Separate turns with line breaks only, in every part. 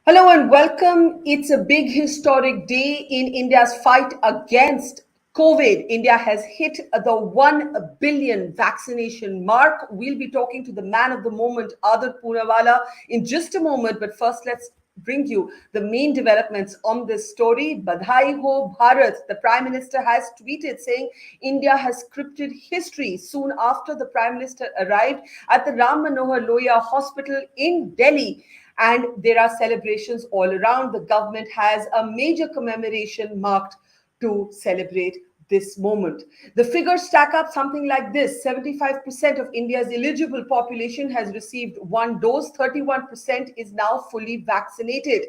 Hello and welcome. It's a big historic day in India's fight against COVID. India has hit the 1 billion vaccination mark. We'll be talking to the man of the moment, Adar Poonawalla, in just a moment. But first, let's bring you the main developments on this story. Badhai ho Bharat. The Prime Minister has tweeted saying India has scripted history soon after the Prime Minister arrived at the Ram Manohar Lohia Hospital in Delhi, and there are celebrations all around. The government has a major commemoration marked to celebrate this moment. The figures stack up something like this: 75% of India's eligible population has received one dose, 31% is now fully vaccinated.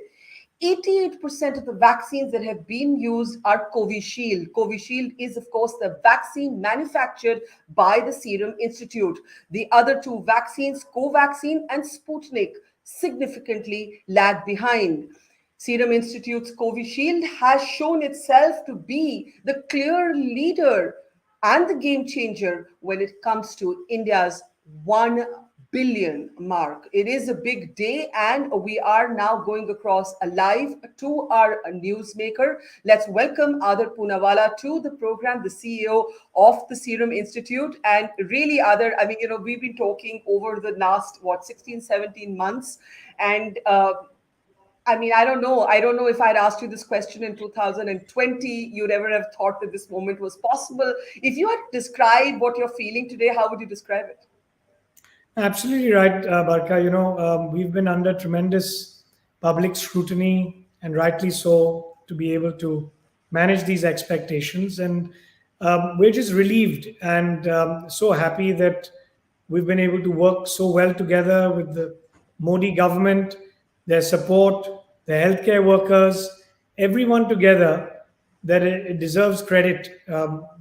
88% of the vaccines that have been used are Covishield. Covishield is, of course, the vaccine manufactured by the Serum Institute. The other two vaccines, Covaxin and Sputnik, significantly lag behind. Serum Institute's Covishield has shown itself to be the clear leader and the game changer when it comes to India's 1 billion mark. It is a big day, and we are now going across live to our newsmaker. Let's welcome Adar Poonawalla to the program, the CEO of the Serum Institute. And really, Adar, we've been talking over the last, 16, 17 months. And I don't know. I don't know if I'd asked you this question in 2020, you'd ever have thought that this moment was possible. If you had to describe what you're feeling today, how would you describe it?
Absolutely right, Barkha. We've been under tremendous public scrutiny, and rightly so, to be able to manage these expectations. And we're just relieved and so happy that we've been able to work so well together with the Modi government, their support, the healthcare workers, everyone together, that it deserves credit.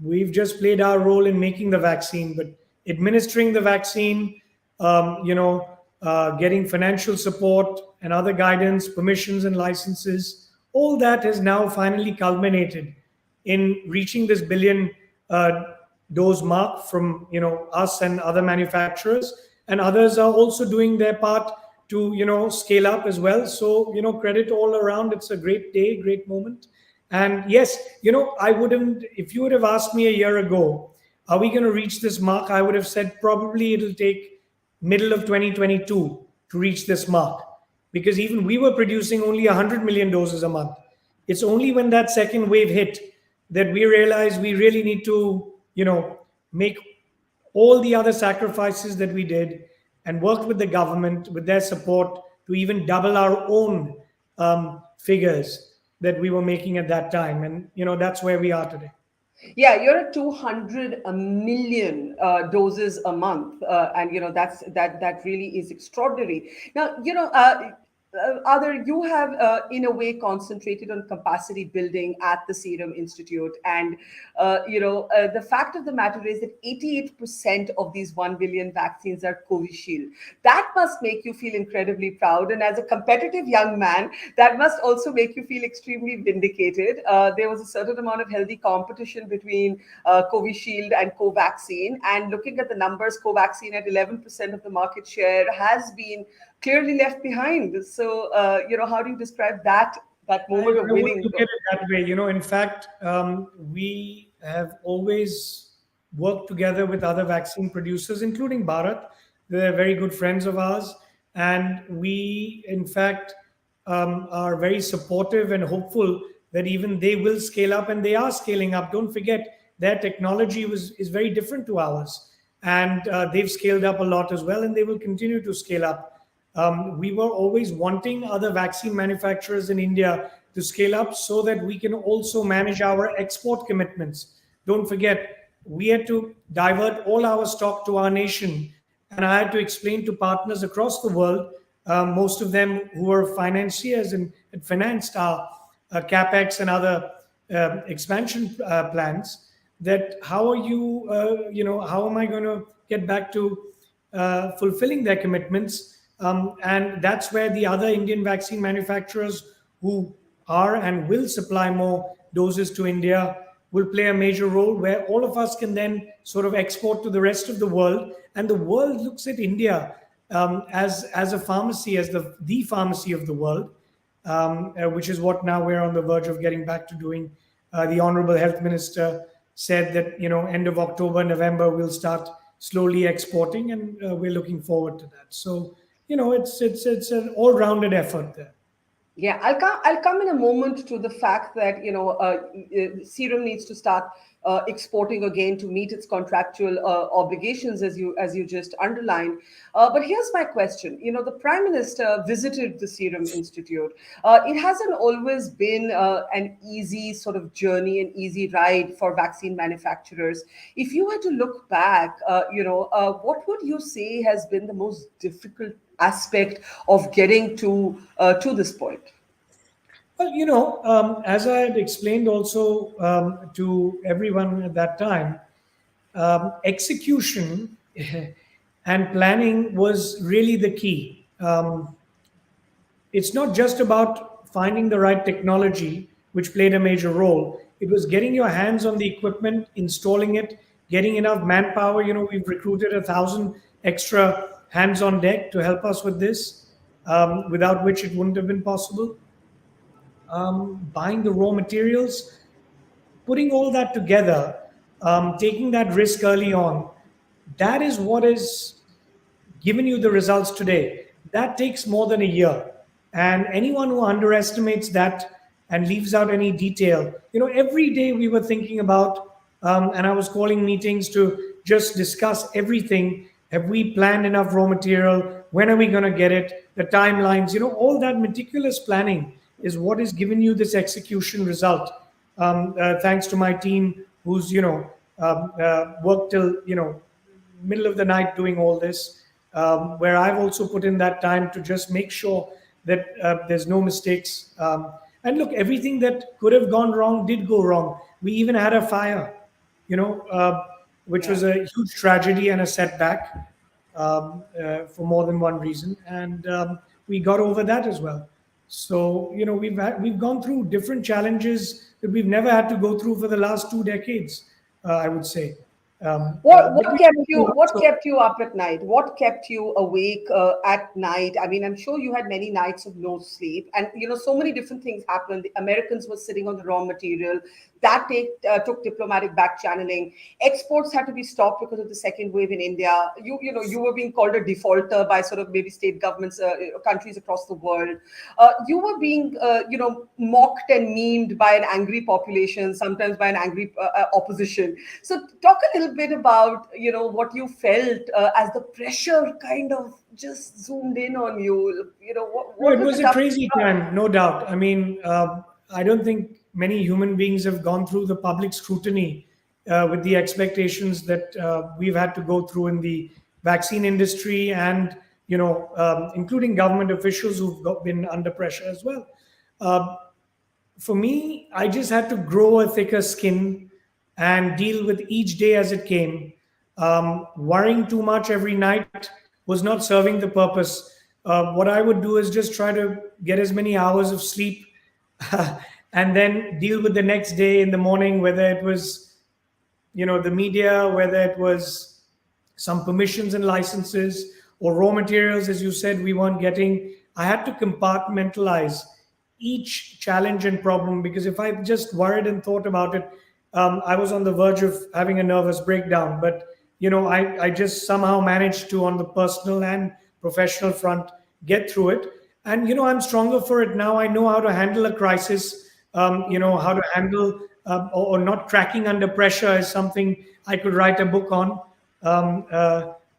We've just played our role in making the vaccine, but administering the vaccine, getting financial support and other guidance, permissions and licenses, all that has now finally culminated in reaching this billion dose mark from us and other manufacturers, and others are also doing their part to scale up as well. So credit all around. It's a great day, great moment. And yes, I wouldn't, if you would have asked me a year ago, are we going to reach this mark, I would have said probably it'll take middle of 2022 to reach this mark, because even we were producing only 100 million doses a month. It's only when that second wave hit that we realized we really need to make all the other sacrifices that we did, and worked with the government, with their support, to even double our own figures that we were making at that time. And that's where we are today.
Yeah, you're at 200 million doses a month, and that really is extraordinary. Now, Adar, you have in a way concentrated on capacity building at the Serum Institute, and the fact of the matter is that 88% of these 1 billion vaccines are Covishield. That must make you feel incredibly proud, and as a competitive young man, that must also make you feel extremely vindicated. There was a certain amount of healthy competition between Covishield and Covaxin, and looking at the numbers, Covaxin at 11% of the market share has been clearly left behind. So, how do you describe that moment of
I
winning?
wouldn't look at it that way. In fact, we have always worked together with other vaccine producers, including Bharat. They're very good friends of ours. And we, in fact, are very supportive and hopeful that even they will scale up, and they are scaling up. Don't forget, their technology is very different to ours. And they've scaled up a lot as well, and they will continue to scale up. We were always wanting other vaccine manufacturers in India to scale up so that we can also manage our export commitments. Don't forget, we had to divert all our stock to our nation, and I had to explain to partners across the world, most of them who were financiers and had financed our capex and other expansion plans, that how am I going to get back to fulfilling their commitments? And that's where the other Indian vaccine manufacturers who are and will supply more doses to India will play a major role, where all of us can then sort of export to the rest of the world. And the world looks at India as a pharmacy, as the pharmacy of the world. which is what now we're on the verge of getting back to doing. The Honorable Health Minister said that, end of October, November, we'll start slowly exporting, and we're looking forward to that. So, it's an all-rounded effort there.
Yeah, I'll come in a moment to the fact that Serum needs to start exporting again to meet its contractual obligations, as you just underlined. But here's my question: the Prime Minister visited the Serum Institute. It hasn't always been an easy sort of journey, an easy ride for vaccine manufacturers. If you were to look back, what would you say has been the most difficult aspect of getting to this point?
Well, as I had explained also to everyone at that time, execution and planning was really the key. It's not just about finding the right technology, which played a major role. It was getting your hands on the equipment, installing it, getting enough manpower. We've recruited 1,000 extra hands on deck to help us with this, without which it wouldn't have been possible. Buying the raw materials, putting all that together, taking that risk early on, that is what has given you the results today. That takes more than a year. And anyone who underestimates that and leaves out any detail, every day we were thinking about, and I was calling meetings to just discuss everything. Have we planned enough raw material? When are we going to get it? The timelines, all that meticulous planning is what has given you this execution result. Thanks to my team, who's worked till middle of the night doing all this, where I've also put in that time to just make sure that there's no mistakes. And look, everything that could have gone wrong did go wrong. We even had a fire, which was a huge tragedy and a setback for more than one reason, and we got over that as well. So we've gone through different challenges that we've never had to go through for the last 2 decades. I would say.
What kept you up at night? What kept you awake at night? I mean, I'm sure you had many nights of no sleep, and so many different things happened. The Americans were sitting on the raw material. That took diplomatic back channeling. Exports had to be stopped because of the second wave in India. You were being called a defaulter by sort of maybe state governments, countries across the world. You were being mocked and memed by an angry population, sometimes by an angry opposition. So talk a little bit about what you felt as the pressure kind of just zoomed in on you. What
It was a crazy time, no doubt. I mean, I don't think many human beings have gone through the public scrutiny with the expectations that we've had to go through in the vaccine industry, and including government officials who've been under pressure as well. For me, I just had to grow a thicker skin and deal with each day as it came. Worrying too much every night was not serving the purpose. What I would do is just try to get as many hours of sleep and then deal with the next day in the morning, whether it was the media, whether it was some permissions and licenses or raw materials, as you said, we weren't getting. I had to compartmentalize each challenge and problem, because if I just worried and thought about it, I was on the verge of having a nervous breakdown. But I just somehow managed to, on the personal and professional front, get through it. And I'm stronger for it now. I know how to handle a crisis. How to handle or not cracking under pressure is something I could write a book on.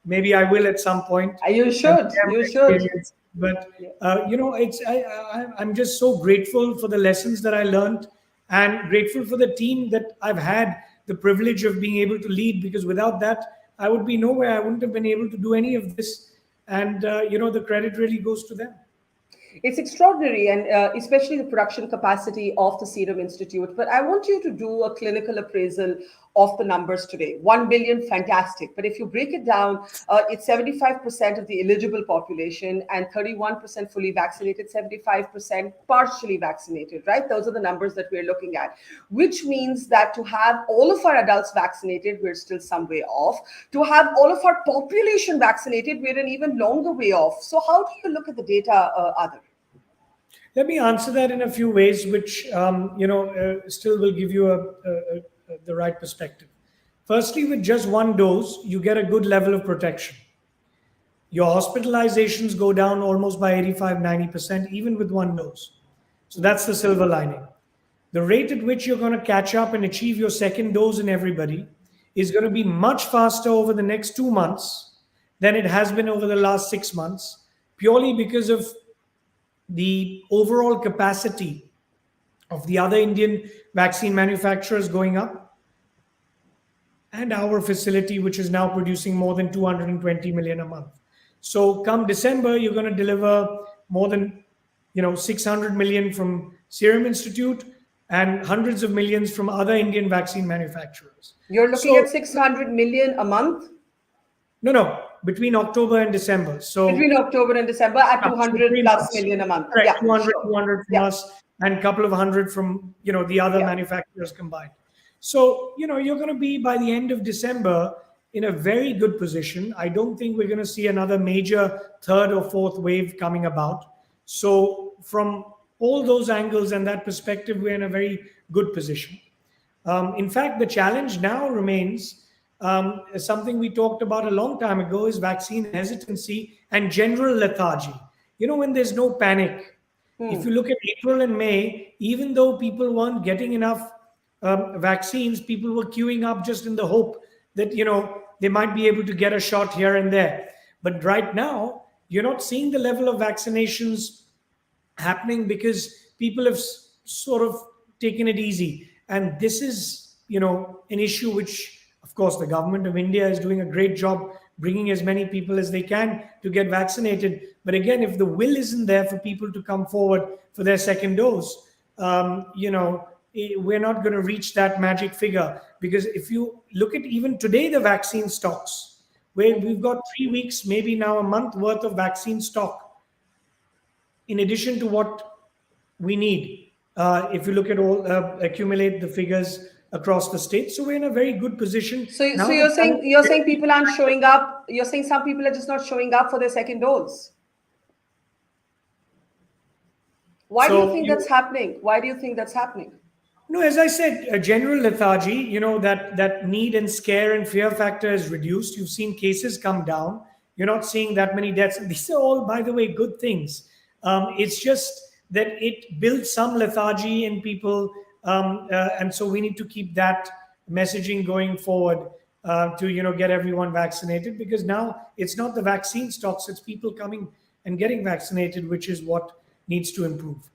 Maybe I will at some point.
You should. You should.
But I'm just so grateful for the lessons that I learned, and grateful for the team that I've had the privilege of being able to lead, because without that, I would be nowhere. I wouldn't have been able to do any of this. And, the credit really goes to them.
It's extraordinary, and especially the production capacity of the Serum Institute. But I want you to do a clinical appraisal of the numbers today. 1 billion, fantastic. But if you break it down, it's 75% of the eligible population and 31% fully vaccinated, 75% partially vaccinated, right? Those are the numbers that we're looking at, which means that to have all of our adults vaccinated, we're still some way off. To have all of our population vaccinated, we're an even longer way off. So how do you look at the data, Adar?
Let me answer that in a few ways, which still will give you the right perspective. Firstly, with just one dose, you get a good level of protection. Your hospitalizations go down almost by 85-90%, even with one dose. So that's the silver lining. The rate at which you're going to catch up and achieve your second dose in everybody is going to be much faster over the next 2 months than it has been over the last 6 months, purely because of the overall capacity of the other Indian vaccine manufacturers going up, and our facility, which is now producing more than 220 million a month. So come December, you're going to deliver more than 600 million from Serum Institute and hundreds of millions from other Indian vaccine manufacturers.
You're looking
So
at 600 million a month?
no, between October and December. So
between October and December at
so
200 plus
months.
million a month.
Correct,
Yeah,
200,
sure.
200 from
Yeah.
us and a couple of hundred from the other
Yeah.
manufacturers combined. So you're going to be by the end of December in a very good position. I don't think we're going to see another major third or fourth wave coming about. So from all those angles and that perspective, we're in a very good position. In fact, the challenge now remains something we talked about a long time ago is vaccine hesitancy and general lethargy. When there's no panic. If you look at April and May, even though people weren't getting enough vaccines, people were queuing up just in the hope that they might be able to get a shot here and there. But right now, you're not seeing the level of vaccinations happening because people have sort of taken it easy. And this is, an issue which, of course, the government of India is doing a great job bringing as many people as they can to get vaccinated. But again, if the will isn't there for people to come forward for their second dose, we're not going to reach that magic figure. Because if you look at even today, the vaccine stocks, where we've got 3 weeks, maybe now a month worth of vaccine stock, in addition to what we need. If you look at all, accumulate the figures across the state, so we're in a very good position.
So
Now
you're saying people aren't showing up. You're saying some people are just not showing up for their second dose. Why do you think that's happening? Why do you think that's happening?
No, as I said, a general lethargy, that need and scare and fear factor is reduced. You've seen cases come down. You're not seeing that many deaths. These are all, by the way, good things. It's just that it builds some lethargy in people. And so we need to keep that messaging going forward to, get everyone vaccinated, because now it's not the vaccine stocks, it's people coming and getting vaccinated, which is what needs to improve.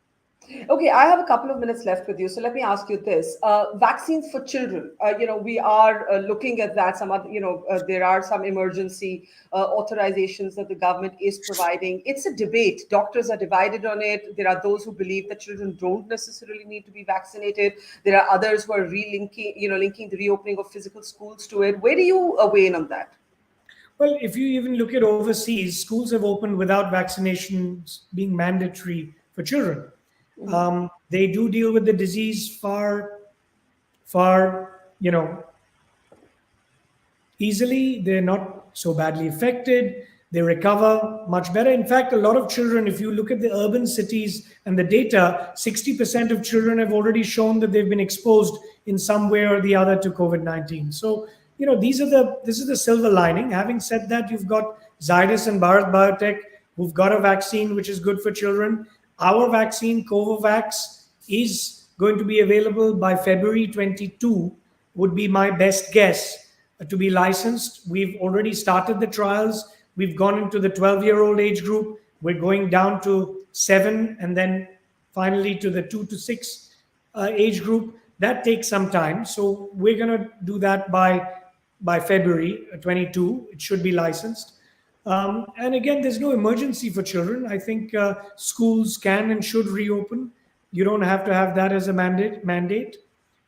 Okay, I have a couple of minutes left with you, so let me ask you this: vaccines for children. We are looking at that. Some other, there are some emergency authorizations that the government is providing. It's a debate. Doctors are divided on it. There are those who believe that children don't necessarily need to be vaccinated. There are others who are linking the reopening of physical schools to it. Where do you weigh in on that?
Well, if you even look at overseas, schools have opened without vaccinations being mandatory for children. They do deal with the disease far, easily. They're not so badly affected. They recover much better. In fact, a lot of children, if you look at the urban cities and the data, 60% of children have already shown that they've been exposed in some way or the other to COVID-19. So, this is the silver lining. Having said that, you've got Zydus and Bharat Biotech who've got a vaccine which is good for children. Our vaccine, Covovax, is going to be available by February 22, would be my best guess, to be licensed. We've already started the trials. We've gone into the 12-year-old age group. We're going down to 7 and then finally to the 2 to 6 age group. That takes some time. So we're going to do that by February 22. It should be licensed. And again, there's no emergency for children. I think schools can and should reopen. You don't have to have that as a mandate.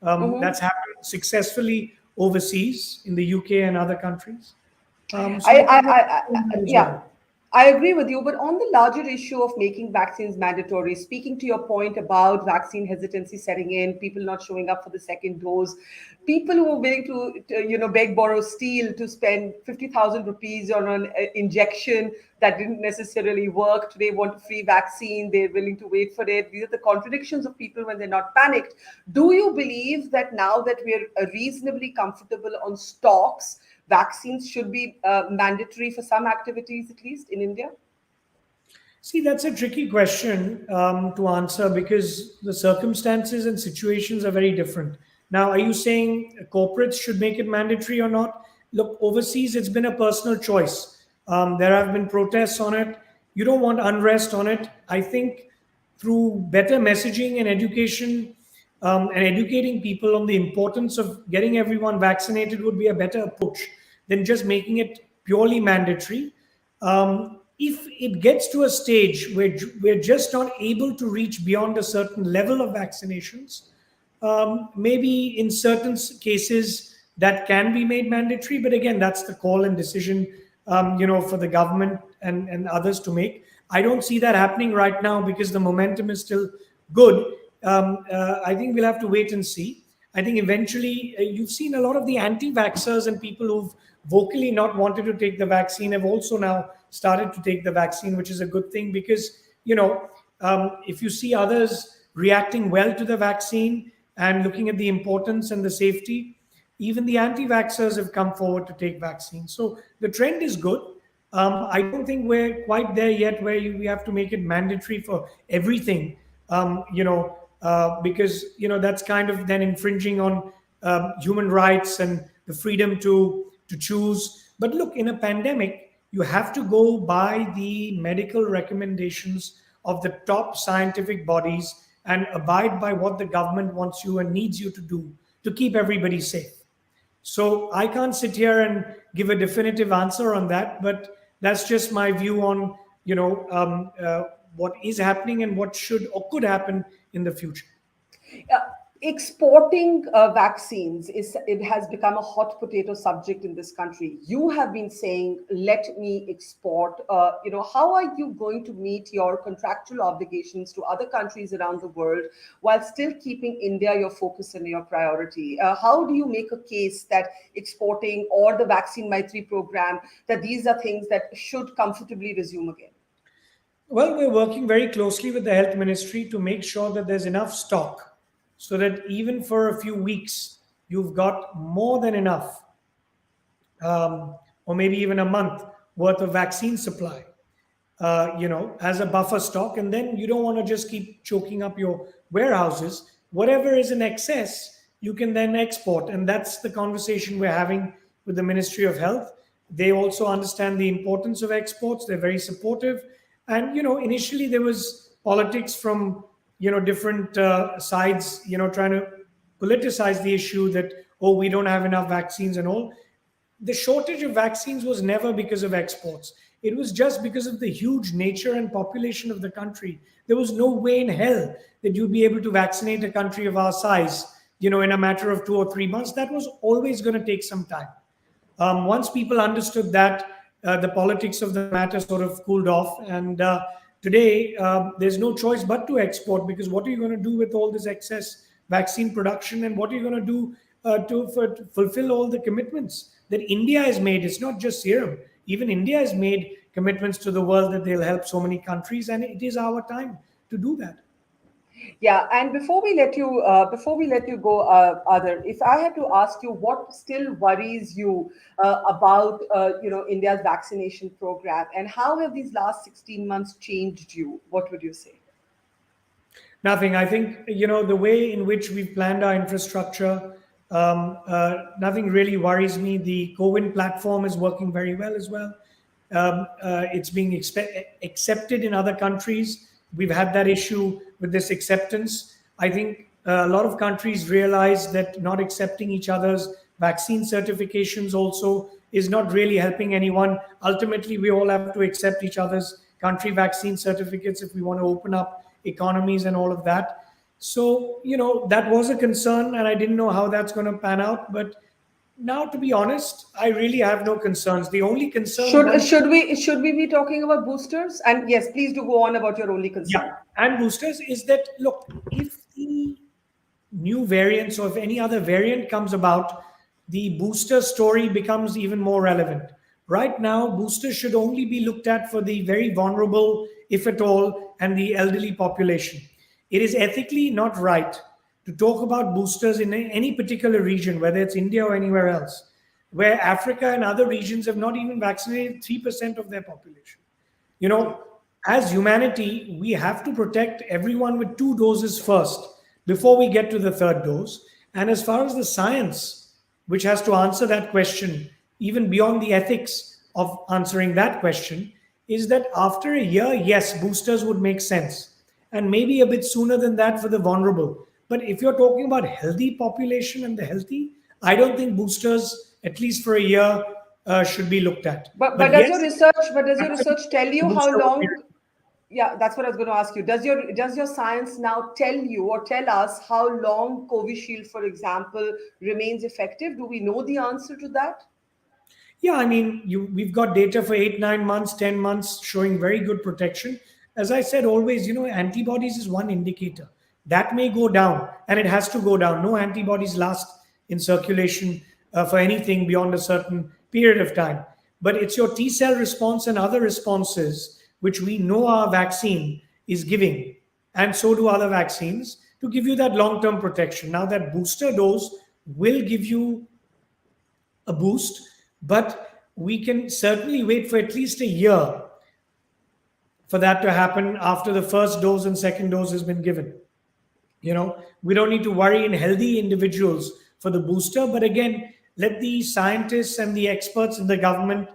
That's happened successfully overseas in the UK and other countries.
Yeah. I agree with you, but on the larger issue of making vaccines mandatory, speaking to your point about vaccine hesitancy setting in, people not showing up for the second dose, people who are willing to beg, borrow, steal to spend 50,000 rupees on an injection that didn't necessarily work. Today want a free vaccine, they're willing to wait for it. These are the contradictions of people when they're not panicked. Do you believe that now that we're reasonably comfortable on stocks, vaccines should be mandatory for some activities, at least in India?
See, that's a tricky question to answer because the circumstances and situations are very different. Now, are you saying corporates should make it mandatory or not? Look, overseas, it's been a personal choice. There have been protests on it. You don't want unrest on it. I think through better messaging and education and educating people on the importance of getting everyone vaccinated would be a better approach than just making it purely mandatory. If it gets to a stage where we're just not able to reach beyond a certain level of vaccinations, maybe in certain cases that can be made mandatory. But again, that's the call and decision, for the government and others to make. I don't see that happening right now because the momentum is still good. I think we'll have to wait and see. I think eventually you've seen a lot of the anti-vaxxers and people who've vocally not wanted to take the vaccine have also now started to take the vaccine, which is a good thing because, if you see others reacting well to the vaccine and looking at the importance and the safety, even the anti-vaxxers have come forward to take vaccines. So the trend is good. I don't think we're quite there yet where we have to make it mandatory for everything, because that's kind of then infringing on human rights and the freedom to choose. But look, in a pandemic, you have to go by the medical recommendations of the top scientific bodies and abide by what the government wants you and needs you to do to keep everybody safe. So I can't sit here and give a definitive answer on that, but that's just my view on what is happening and what should or could happen in the future.
Uh, Exporting vaccines it has become a hot potato subject in this country. You have been saying, "Let me export." How are you going to meet your contractual obligations to other countries around the world while still keeping India your focus and your priority? How do you make a case that exporting or the Vaccine Maitri program, that these are things that should comfortably resume again?
Well, we're working very closely with the health ministry to make sure that there's enough stock so that even for a few weeks, you've got more than enough, or maybe even a month worth of vaccine supply, as a buffer stock. And then you don't want to just keep choking up your warehouses. Whatever is in excess, you can then export. And that's the conversation we're having with the Ministry of Health. They also understand the importance of exports. They're very supportive. And, initially there was politics from, different sides, trying to politicize the issue that, oh, we don't have enough vaccines and all. The shortage of vaccines was never because of exports. It was just because of the huge nature and population of the country. There was no way in hell that you'd be able to vaccinate a country of our size, in a matter of 2 or 3 months. That was always going to take some time. Once people understood that, the politics of the matter sort of cooled off. And today, there's no choice but to export, because what are you going to do with all this excess vaccine production? And what are you going to do to fulfill all the commitments that India has made? It's not just Serum. Even India has made commitments to the world that they'll help so many countries. And it is our time to do that.
Yeah, and before we let you go, Adar, if I had to ask you what still worries you about India's vaccination program, and how have these last 16 months changed you, what would you say?
Nothing. I think, the way in which we've planned our infrastructure, nothing really worries me. The CoWIN platform is working very well as well. It's being accepted in other countries. We've had that issue with this acceptance. I think a lot of countries realize that not accepting each other's vaccine certifications also is not really helping anyone. Ultimately, we all have to accept each other's country vaccine certificates if we want to open up economies and all of that. So, that was a concern, and I didn't know how that's going to pan out. But now, to be honest, I really have no concerns. The only concern
Should we be talking about boosters? And yes, please do go on about your only concern.
yeah, and boosters is that, look, if the new variants or if any other variant comes about, the booster story becomes even more relevant. Right now, boosters should only be looked at for the very vulnerable, if at all, and the elderly population. It is ethically not right to talk about boosters in any particular region, whether it's India or anywhere else, where Africa and other regions have not even vaccinated 3% of their population. You know, as humanity, we have to protect everyone with 2 doses first before we get to the third dose. And as far as the science, which has to answer that question, even beyond the ethics of answering that question, is that after a year, yes, boosters would make sense. And maybe a bit sooner than that for the vulnerable. But if you're talking about healthy population and the healthy, I don't think boosters, at least for a year, should be looked at.
But does your
yes,
research tell you how
booster
long?
period.
Yeah, that's what I was going to ask you. Does your science now tell you or tell us how long Covishield, for example, remains effective? Do we know the answer to that?
Yeah, I mean, we've got data for 8, 9 months, 10 months showing very good protection. As I said, always, antibodies is one indicator. That may go down, and it has to go down. No antibodies last in circulation for anything beyond a certain period of time. But it's your T cell response and other responses, which we know our vaccine is giving, and so do other vaccines, to give you that long-term protection. Now, that booster dose will give you a boost, but we can certainly wait for at least a year for that to happen after the first dose and second dose has been given. We don't need to worry in healthy individuals for the booster, but again, let the scientists and the experts in the government,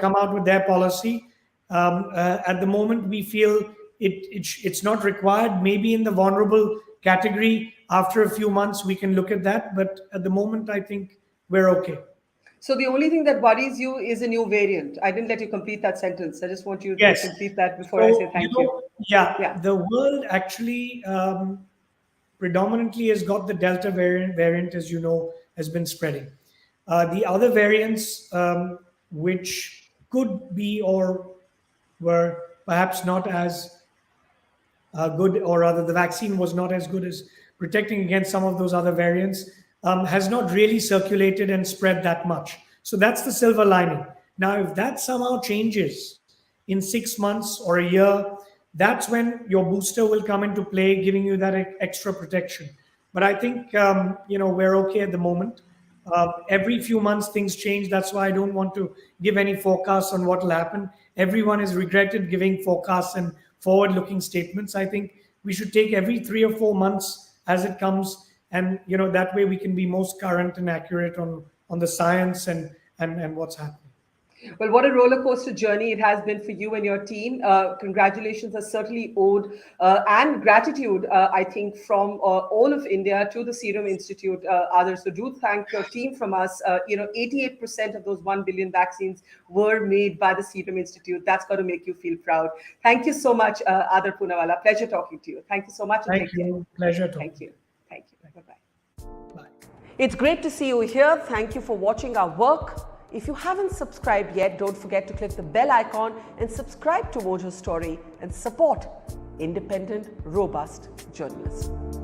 come out with their policy. At the moment, we feel it's not required. Maybe in the vulnerable category, after a few months, we can look at that. But at the moment, I think we're okay.
So the only thing that worries you is a new variant. I didn't let you complete that sentence. I just want you to
Yes.
complete that before I say thank you.
Yeah, the world actually predominantly has got the Delta variant, as you know, has been spreading. The other variants, which could be or were perhaps not as good, or rather the vaccine was not as good as protecting against some of those other variants, has not really circulated and spread that much. So that's the silver lining. Now, if that somehow changes in 6 months or a year, that's when your booster will come into play, giving you that extra protection. But I think, we're okay at the moment. Every few months, things change. That's why I don't want to give any forecasts on what will happen. Everyone has regretted giving forecasts and forward-looking statements. I think we should take every 3 or 4 months as it comes. And, that way we can be most current and accurate on the science and what's happening.
Well, what a roller coaster journey it has been for you and your team. Congratulations are certainly owed, and gratitude, I think, from all of India to the Serum Institute, others. So do thank your team from us. 88% of those 1 billion vaccines were made by the Serum Institute. That's got to make you feel proud. Thank you so much, Adar Poonawalla. Pleasure talking to you. Thank you so much.
Thank you. Pleasure talking.
Thank you. Thank you. Bye-bye.
Bye.
It's great to see you here. Thank you for watching our work. If you haven't subscribed yet, don't forget to click the bell icon and subscribe to Mojo Story and support independent, robust journalism.